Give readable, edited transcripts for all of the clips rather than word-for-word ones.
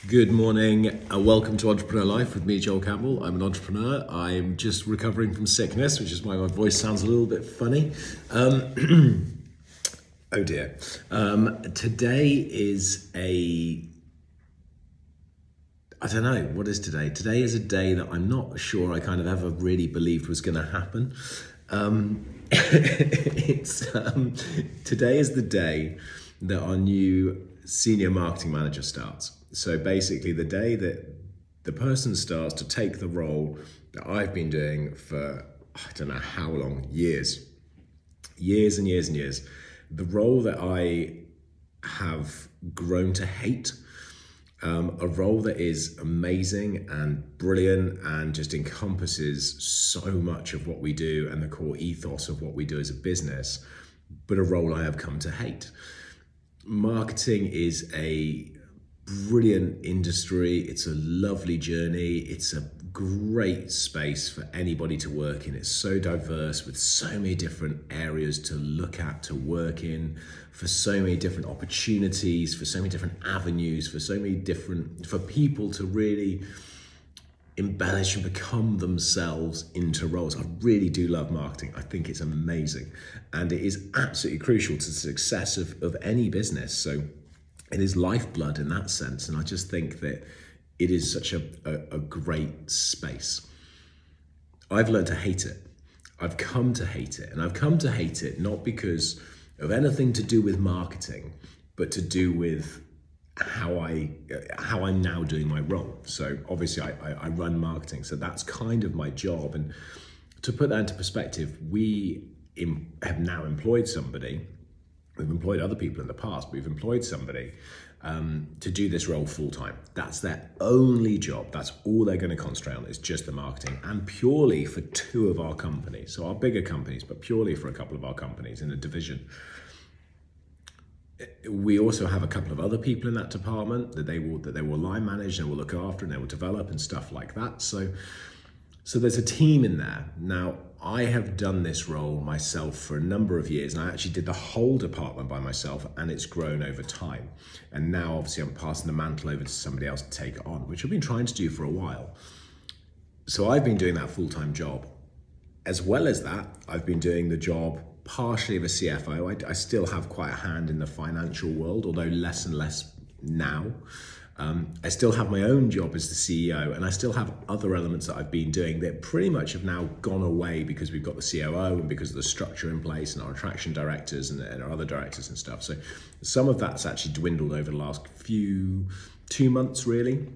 Good morning and welcome to Entrepreneur Life with me, Joel Campbell. I'm an entrepreneur. I'm just recovering from sickness, which is why my voice sounds a little bit funny. Oh dear. Today is I don't know, what is today? Today is a day that I'm not sure I kind of ever really believed was going to happen. Today is the day that our new senior marketing manager starts. So basically the day that the person starts to take the role that I've been doing for, I don't know how long, years and years and years. The role that I have grown to hate, a role that is amazing and brilliant and just encompasses so much of what we do and the core ethos of what we do as a business, but a role I have come to hate. Marketing is a brilliant industry. It's a lovely journey. It's a great space for anybody to work in. It's so diverse with so many different areas to look at, to work in, for so many different opportunities, for so many different avenues, for people to really embellish and become themselves into roles. I really do love marketing. I think it's amazing. And it is absolutely crucial to the success of any business. So it is lifeblood in that sense. And I just think that it is such a great space. I've learned to hate it. I've come to hate it. And I've come to hate it not because of anything to do with marketing, but to do with how I'm now doing my role. So obviously I run marketing, so that's kind of my job. And to put that into perspective, we have now employed somebody. We've employed other people in the past, but we've employed somebody to do this role full time. That's their only job. That's all they're going to concentrate on, is just the marketing, and purely for two of our companies. So our bigger companies, but purely for a couple of our companies in a division. We also have a couple of other people in that department that they will line manage and will look after and they will develop and stuff like that. So there's a team in there. Now, I have done this role myself for a number of years, and I actually did the whole department by myself, and it's grown over time. And now obviously I'm passing the mantle over to somebody else to take it on, which I've been trying to do for a while. So I've been doing that full-time job. As well as that, I've been doing the job partially of a CFO. I still have quite a hand in the financial world, although less and less now. I still have my own job as the CEO, and I still have other elements that I've been doing that pretty much have now gone away because we've got the COO and because of the structure in place and our attraction directors and our other directors and stuff. So some of that's actually dwindled over the last 2 months really.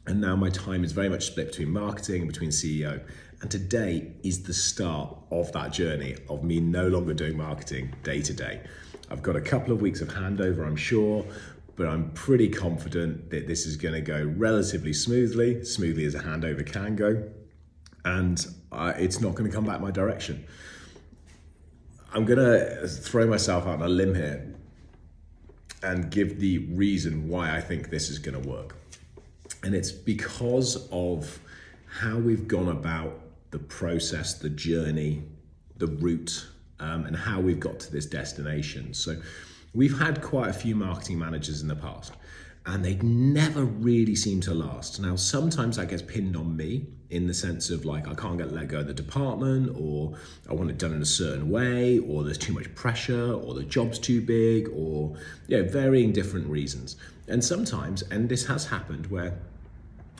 And now my time is very much split between marketing and between CEO. And today is the start of that journey of me no longer doing marketing day to day. I've got a couple of weeks of handover, I'm sure, but I'm pretty confident that this is going to go relatively smoothly as a handover can go, and it's not going to come back my direction. I'm going to throw myself out on a limb here and give the reason why I think this is going to work. And it's because of how we've gone about the process, the journey, the route, and how we've got to this destination. So we've had quite a few marketing managers in the past, and they never really seem to last. Now, sometimes that gets pinned on me in the sense of like, I can't get let go of the department, or I want it done in a certain way, or there's too much pressure, or the job's too big, or varying different reasons. And sometimes, and this has happened, where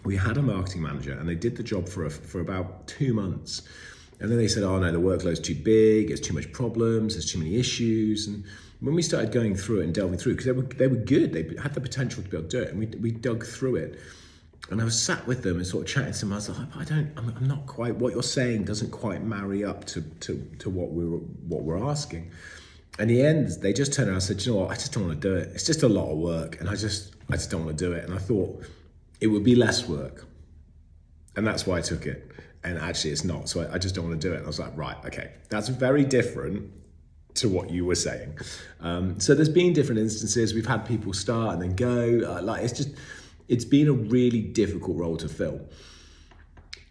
we had a marketing manager and they did the job for about 2 months. And then they said, oh no, the workload's too big, there's too much problems, there's too many issues. And when we started going through it and delving through, because they were good, they had the potential to be able to do it, and we dug through it. And I was sat with them and sort of chatting to them. I was like, I'm not quite, what you're saying doesn't quite marry up to what we're asking. In the end, they just turned around and said, you know what, I just don't want to do it. It's just a lot of work, and I just don't want to do it. And I thought it would be less work. And that's why I took it. And actually it's not, so I just don't want to do it. And I was like, right, okay, that's very different to what you were saying. So there's been different instances. We've had people start and then go. It's been a really difficult role to fill.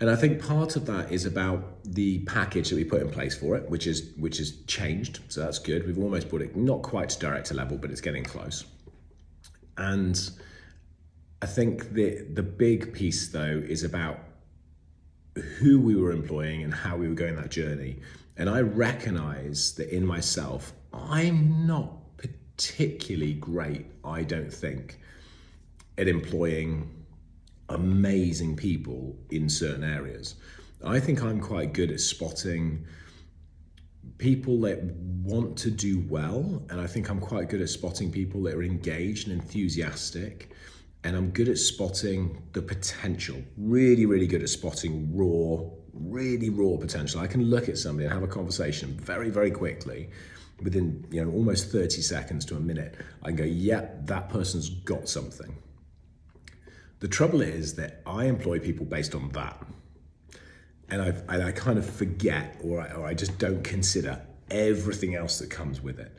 And I think part of that is about the package that we put in place for it, which is changed. So that's good. We've almost put it not quite to director level, but it's getting close. And I think the big piece though is about who we were employing and how we were going that journey. And I recognize that in myself, I'm not particularly great, I don't think, at employing amazing people in certain areas. I think I'm quite good at spotting people that want to do well, and I think I'm quite good at spotting people that are engaged and enthusiastic, and I'm good at spotting the potential, really good at spotting really raw potential. I can look at somebody and have a conversation very quickly within almost 30 seconds to a minute. I can go, yeah, that person's got something. The trouble is that I employ people based on that. And I kind of forget, or I just don't consider everything else that comes with it.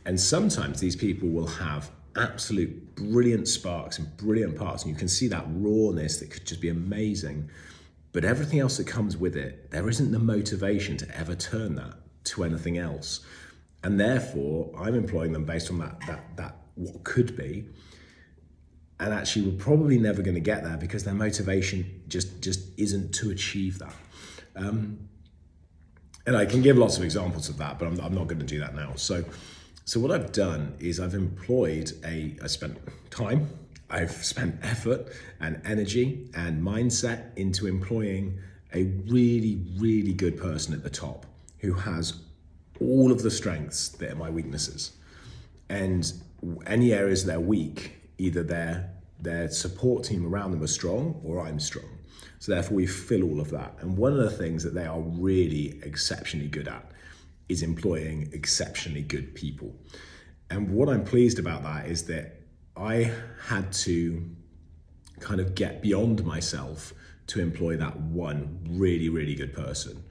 And sometimes these people will have absolute brilliant sparks and brilliant parts, and you can see that rawness that could just be amazing. But everything else that comes with it, there isn't the motivation to ever turn that to anything else. And therefore, I'm employing them based on that what could be. And actually, we're probably never going to get there because their motivation just isn't to achieve that. And I can give lots of examples of that, but I'm not going to do that now. So what I've done is I spent time, I've spent effort and energy and mindset into employing a really good person at the top who has all of the strengths that are my weaknesses. And any areas they're weak, either their support team around them are strong or I'm strong. So therefore we fill all of that. And one of the things that they are really exceptionally good at is employing exceptionally good people. And what I'm pleased about that is that I had to kind of get beyond myself to employ that one really good person.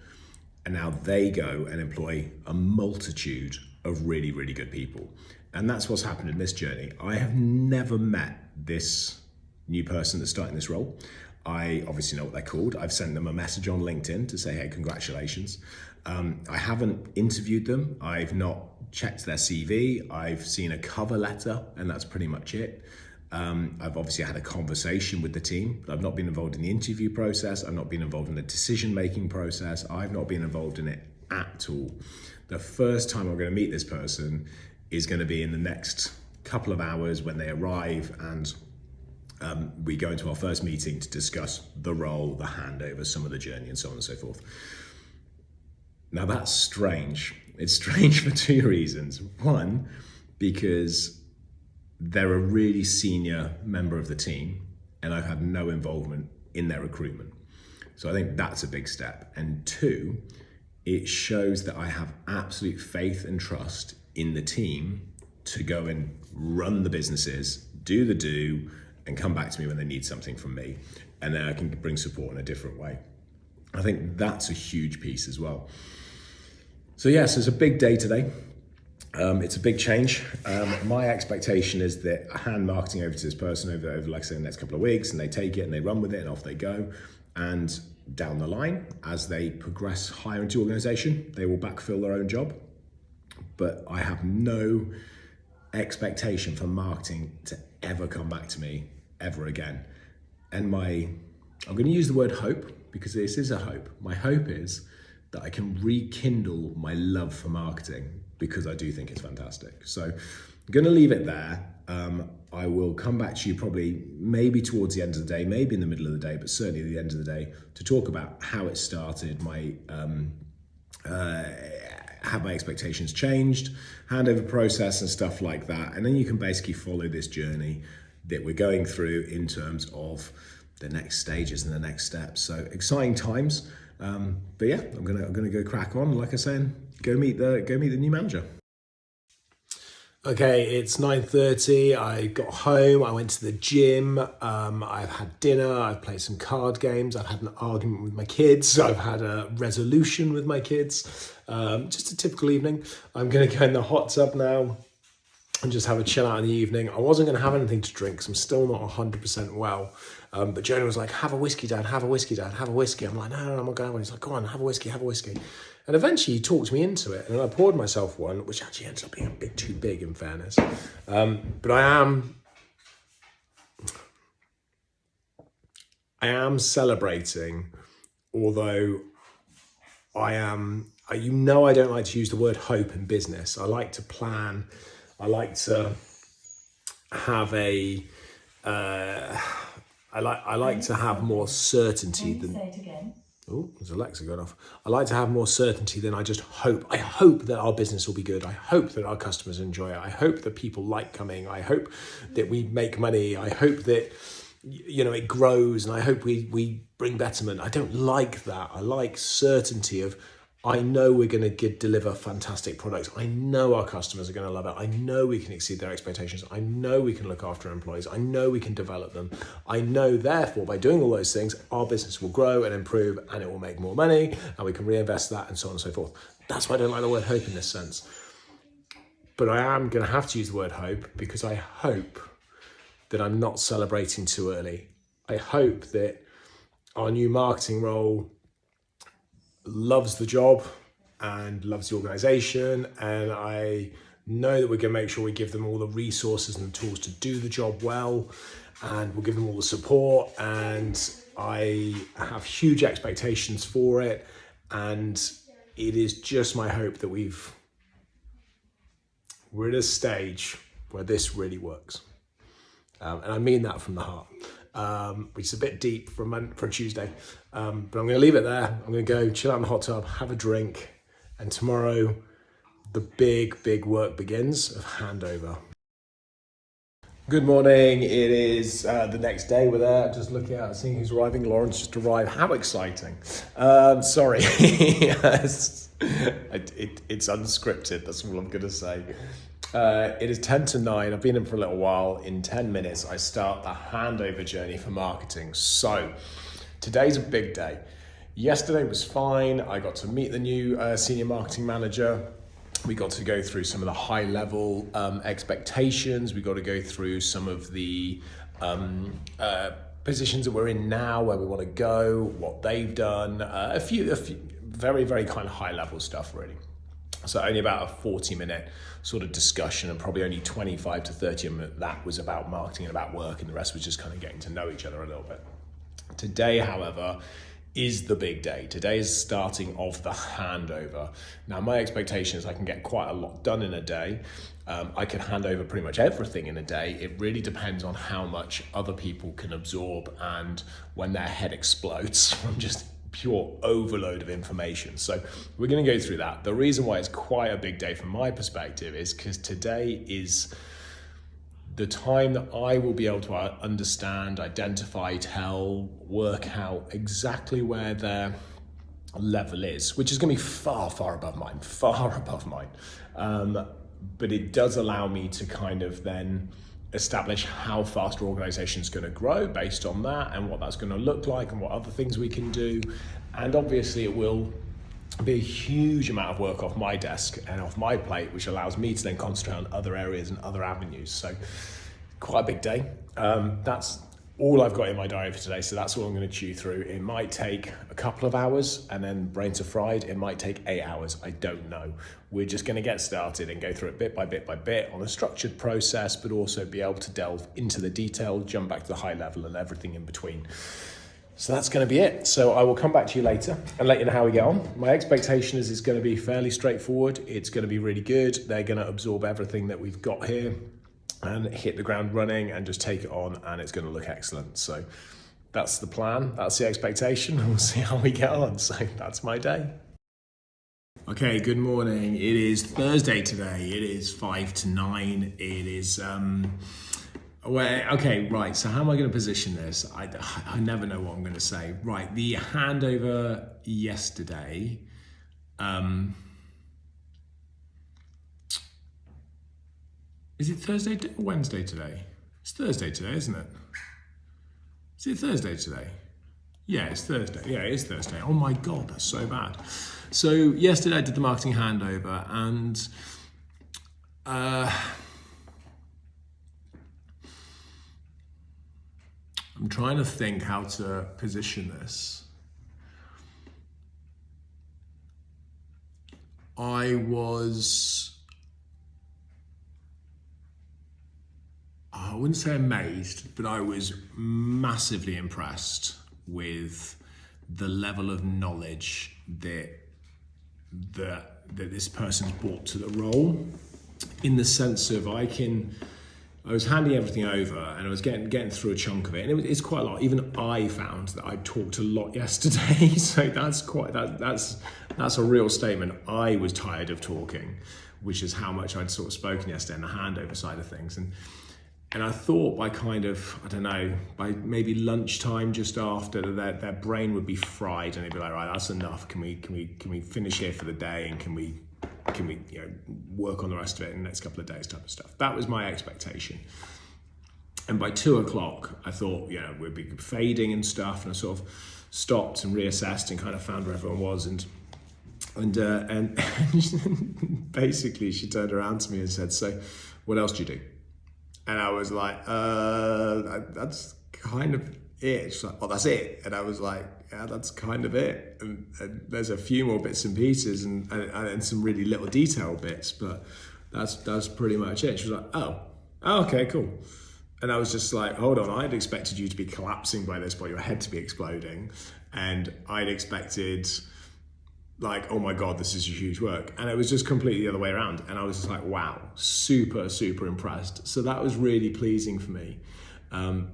And now they go and employ a multitude of really good people. And that's what's happened in this journey. I have never met this new person that's starting this role. I obviously know what they're called. I've sent them a message on LinkedIn to say, hey, congratulations. I haven't interviewed them. I've not checked their CV. I've seen a cover letter, and that's pretty much it. I've obviously had a conversation with the team, but I've not been involved in the interview process. I've not been involved in the decision-making process. I've not been involved in it at all. The first time I'm going to meet this person is going to be in the next couple of hours when they arrive, and we go into our first meeting to discuss the role, the handover, some of the journey, and so on and so forth. Now that's strange. It's strange for two reasons. One, because they're a really senior member of the team and I've had no involvement in their recruitment. So I think that's a big step. And two, it shows that I have absolute faith and trust in the team to go and run the businesses, do the do, and come back to me when they need something from me. And then I can bring support in a different way. I think that's a huge piece as well. So yes, it's a big day today. It's a big change. My expectation is that I hand marketing over to this person over, like I say, the next couple of weeks, and they take it and they run with it and off they go. And down the line, as they progress higher into the organization, they will backfill their own job. But I have no expectation for marketing to ever come back to me ever again. And I'm going to use the word hope because this is a hope. My hope is that I can rekindle my love for marketing because I do think it's fantastic. So I'm going to leave it there. I will come back to you probably maybe towards the end of the day, maybe in the middle of the day, but certainly at the end of the day to talk about how it started, have my expectations changed, handover process and stuff like that. And then you can basically follow this journey that we're going through in terms of the next stages and the next steps. So exciting times. But yeah, I'm gonna go crack on, like I said, go meet the new manager. Okay, it's 9:30. I got home, I went to the gym, I've had dinner, I've played some card games, I've had an argument with my kids, I've had a resolution with my kids. Just a typical evening. I'm gonna go in the hot tub now and just have a chill out in the evening. I wasn't gonna have anything to drink because I'm still not 100% well. But Jonah was like, have a whiskey, Dad, have a whiskey, Dad, have a whiskey. I'm like, no, I'm not going to. He's like, go on, have a whiskey, have a whiskey. And eventually he talked me into it. And I poured myself one, which actually ended up being a bit too big in fairness. But I am I am celebrating, although I am, I don't like to use the word hope in business. I like to plan. I like to have I like to have more certainty than. Say it again. Oh, there's Alexa going off. I like to have more certainty than I just hope. I hope that our business will be good. I hope that our customers enjoy it. I hope that people like coming. I hope that we make money. I hope that it grows, and I hope we bring betterment. I don't like that. I like certainty of, I know we're going to deliver fantastic products. I know our customers are going to love it. I know we can exceed their expectations. I know we can look after our employees. I know we can develop them. I know, therefore, by doing all those things, our business will grow and improve, and it will make more money, and we can reinvest that, and so on and so forth. That's why I don't like the word hope in this sense. But I am going to have to use the word hope, because I hope that I'm not celebrating too early. I hope that our new marketing role loves the job and loves the organization, and I know that we're going to make sure we give them all the resources and the tools to do the job well, and we'll give them all the support, and I have huge expectations for it, and it is just my hope that we're at a stage where this really works, and I mean that from the heart. Which is a bit deep for a Tuesday, but I'm going to leave it there. I'm going to go chill out in the hot tub, have a drink, and tomorrow the big work begins of handover. Good morning. It is the next day. We're there, just looking out, seeing who's arriving. Lauren's just arrived. How exciting! Sorry, it's unscripted. That's all I'm going to say. It is 10 to 9. I've been in for a little while. In 10 minutes, I start the handover journey for marketing. So today's a big day. Yesterday was fine. I got to meet the new senior marketing manager. We got to go through some of the high level expectations. We got to go through some of the positions that we're in now, where we want to go, what they've done, a few very, very kind of high level stuff, really. So only about a 40-minute sort of discussion, and probably only 25 to 30 minutes that was about marketing and about work, and the rest was just kind of getting to know each other a little bit. Today, however, is the big day. Today is starting of the handover. Now, my expectation is I can get quite a lot done in a day. I can hand over pretty much everything in a day. It really depends on how much other people can absorb, and when their head explodes from just pure overload of information. So we're going to go through that. The reason why it's quite a big day from my perspective is because today is the time that I will be able to understand, identify, tell, work out exactly where their level is, which is going to be far above mine. But it does allow me to kind of then establish how fast our organisation is going to grow based on that, and what that's going to look like, and what other things we can do. And obviously it will be a huge amount of work off my desk and off my plate, which allows me to then concentrate on other areas and other avenues. So quite a big day. That's all I've got in my diary for today, so that's all I'm going to chew through. It might take a couple of hours, and then brains are fried. It might take 8 hours. I don't know. We're just going to get started and go through it bit by bit on a structured process, but also be able to delve into the detail, jump back to the high level, and everything in between. So that's going to be it. So I will come back to you later and let you know how we get on. My expectation is it's going to be fairly straightforward. It's going to be really good. They're going to absorb everything that we've got here and hit the ground running and just take it on, and it's going to look excellent. So that's the plan, that's the expectation, and we'll see how we get on. So that's my day. Okay, good morning. It is Thursday today. It is 5 to 9. It is, okay, right, so how am I going to position this? I never know what I'm going to say. Right, the handover yesterday, is it Thursday or Wednesday today? It's Thursday today, isn't it? Is it Thursday today? Yeah, it's Thursday. Yeah, it is Thursday. Oh my God, that's so bad. So yesterday I did the marketing handover, and I'm trying to think how to position this. I wouldn't say amazed, but I was massively impressed with the level of knowledge that this person's brought to the role, in the sense of I was handing everything over and I was getting through a chunk of it, and it's quite a lot. Even I found that I talked a lot yesterday, so that's a real statement. I was tired of talking, which is how much I'd sort of spoken yesterday in the handover side of things. And I thought by by maybe lunchtime, just after, their brain would be fried and they'd be like, right, that's enough. Can we finish here for the day, and can we work on the rest of it in the next couple of days, type of stuff. That was my expectation. And by 2:00, I thought, we'd be fading and stuff, and I sort of stopped and reassessed and kind of found where everyone was, and basically she turned around to me and said, so what else do you do? And I was like, that's kind of it. She's like, oh, that's it. And I was like, yeah, that's kind of it. And there's a few more bits and pieces and some really little detail bits, but that's pretty much it. She was like, oh, okay, cool. And I was just like, hold on, I'd expected you to be collapsing by this point, your head to be exploding. And I'd expected, like, oh my God, this is a huge work. And it was just completely the other way around. And I was just like, wow, super, super impressed. So that was really pleasing for me,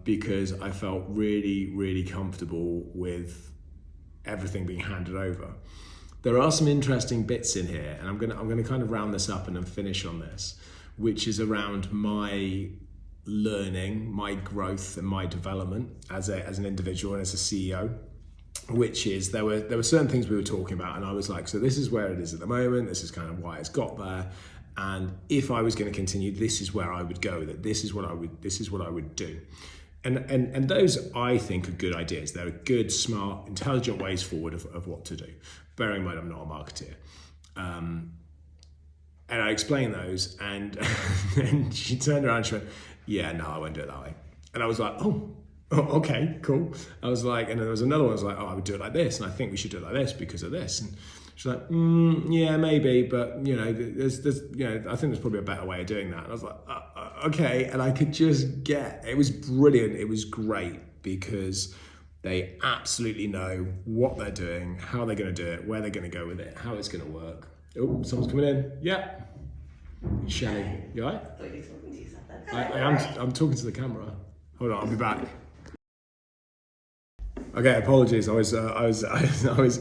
because I felt really, really comfortable with everything being handed over. There are some interesting bits in here, and I'm gonna kind of round this up and then finish on this, which is around my learning, my growth and my development as an individual and as a CEO. Which is, there were certain things we were talking about, and I was like, so this is where it is at the moment, this is kind of why it's got there, and if I was going to continue, this is where I would go, that this is what I would do. And those, I think, are good ideas. They're good, smart, intelligent ways forward of what to do. Bearing in mind I'm not a marketeer. And I explained those, and and she turned around and she went, yeah, no, I won't do it that way. And I was like, oh, okay, cool. I was like, and then there was another one, I was like, oh, I would do it like this, and I think we should do it like this because of this. And she's like, yeah, maybe, but there's I think there's probably a better way of doing that. And I was like, okay. And I could just it was brilliant. It was great because they absolutely know what they're doing, how they're going to do it, where they're going to go with it, how it's going to work. Oh, someone's coming in. Yeah. Shelley, you all right? I thought you were talking to yourself then. I'm talking to the camera. Hold on, I'll be back. Okay, apologies. I was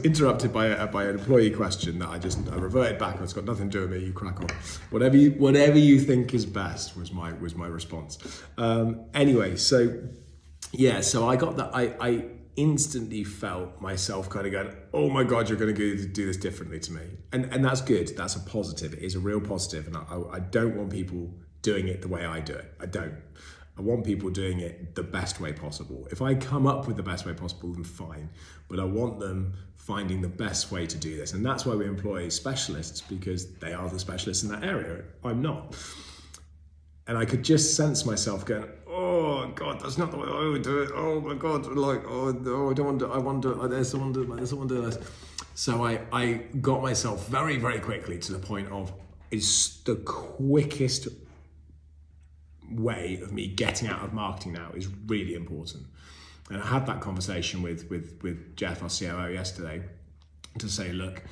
interrupted by an employee question that I reverted back. It's got nothing to do with me. You crack on. Whatever you think is best was my response. Anyway, so I got that. I instantly felt myself kind of going, oh my God, you're going to do this differently to me, and that's good. That's a positive. It is a real positive, and I don't want people doing it the way I do it. I don't. I want people doing it the best way possible. If I come up with the best way possible, then fine. But I want them finding the best way to do this. And that's why we employ specialists, because they are the specialists in that area. I'm not. And I could just sense myself going, oh God, that's not the way I would do it. Oh my God, like, oh no, I don't want to, I want to do it like this, I want to do it like this, I want to do this. So I got myself very, very quickly to the point of, it's the quickest way of me getting out of marketing now is really important. And I had that conversation with Jeff, our COO, yesterday, to say, look,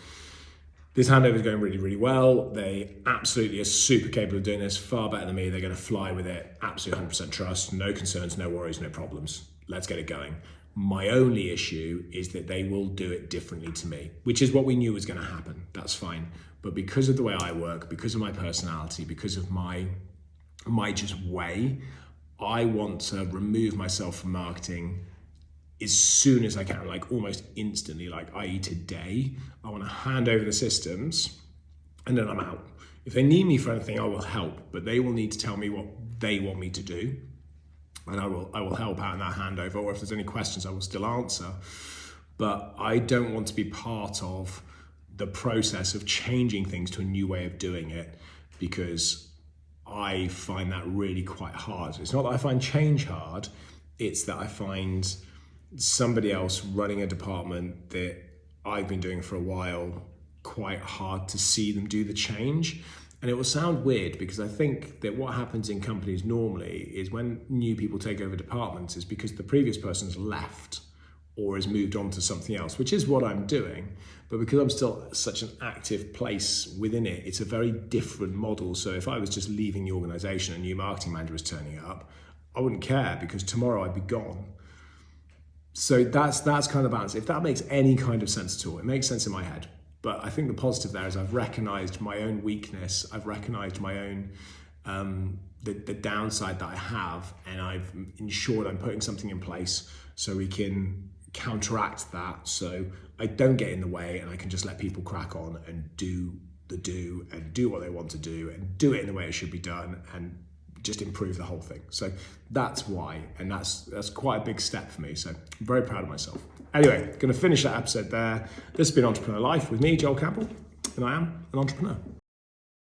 this handover is going really, really well. They absolutely are super capable of doing this, far better than me. They're going to fly with it, absolutely 100% trust, no concerns, no worries, no problems. Let's get it going. My only issue is that they will do it differently to me, which is what we knew was going to happen. That's fine. But because of the way I work, because of my personality, because of my just way, I want to remove myself from marketing as soon as I can, like almost instantly, like i.e. today. I want to hand over the systems and then I'm out. If they need me for anything, I will help, but they will need to tell me what they want me to do, and I will help out in that handover, or if there's any questions, I will still answer. But I don't want to be part of the process of changing things to a new way of doing it, because I find that really quite hard. It's not that I find change hard, it's that I find somebody else running a department that I've been doing for a while quite hard to see them do the change. And it will sound weird, because I think that what happens in companies normally is when new people take over departments is because the previous person's left, or has moved on to something else, which is what I'm doing. But because I'm still such an active place within it, it's a very different model. So if I was just leaving the organization and a new marketing manager was turning up, I wouldn't care because tomorrow I'd be gone. So that's kind of balance. If that makes any kind of sense at all, it makes sense in my head. But I think the positive there is I've recognized my own weakness. I've recognized my own, the downside that I have, and I've ensured I'm putting something in place so we can counteract that. So I don't get in the way and I can just let people crack on and do what they want to do and do it in the way it should be done and just improve the whole thing. So that's why, and that's quite a big step for me. So I'm very proud of myself. Anyway, going to finish that episode there. This has been Entrepreneur Life with me, Joel Campbell, and I am an entrepreneur.